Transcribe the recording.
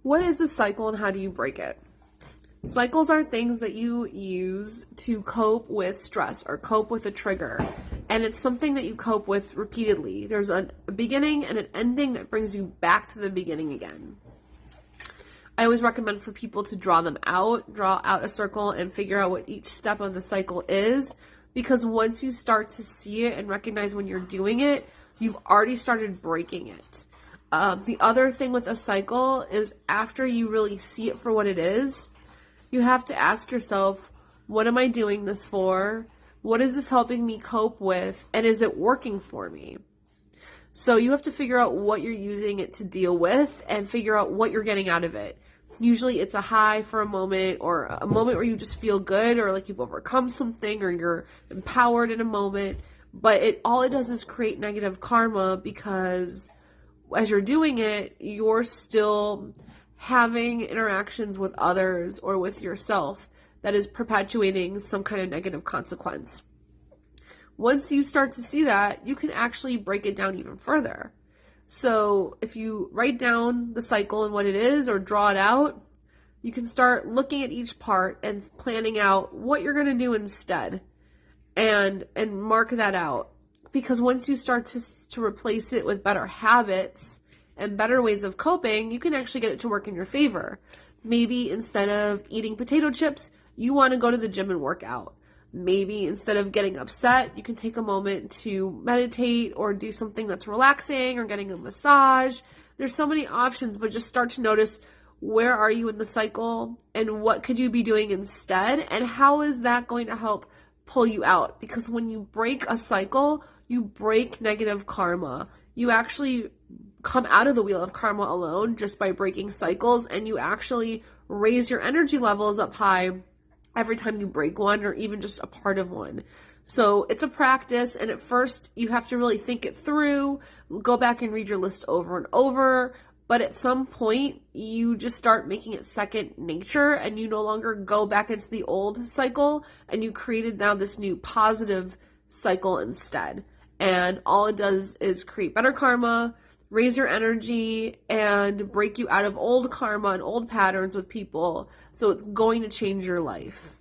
What is a cycle and how do you break it? Cycles are things that you use to cope with stress or cope with a trigger. And it's something that you cope with repeatedly. There's a beginning and an ending that brings you back to the beginning again. I always recommend for people to draw out a circle and figure out what each step of the cycle is. Because once you start to see it and recognize when you're doing it, you've already started breaking it. The other thing with a cycle is after you really see it for what it is, you have to ask yourself, what am I doing this for? What is this helping me cope with? And is it working for me? So you have to figure out what you're using it to deal with and figure out what you're getting out of it. Usually it's a high for a moment or a moment where you just feel good or like you've overcome something or you're empowered in a moment. But all it does is create negative karma because as you're doing it, you're still having interactions with others or with yourself that is perpetuating some kind of negative consequence. Once you start to see that, you can actually break it down even further. So if you write down the cycle and what it is or draw it out, you can start looking at each part and planning out what you're going to do instead and mark that out. Because once you start to replace it with better habits and better ways of coping, you can actually get it to work in your favor. Maybe instead of eating potato chips, you want to go to the gym and work out. Maybe instead of getting upset, you can take a moment to meditate or do something that's relaxing or getting a massage. There's so many options, but just start to notice where are you in the cycle and what could you be doing instead and how is that going to help pull you out? Because when you break a cycle, you break negative karma. You actually come out of the wheel of karma alone just by breaking cycles, and you actually raise your energy levels up high every time you break one or even just a part of one. So it's a practice, and at first you have to really think it through, go back and read your list over and over, but at some point you just start making it second nature and you no longer go back into the old cycle and you created now this new positive cycle instead. And all it does is create better karma, raise your energy, and break you out of old karma and old patterns with people. So it's going to change your life.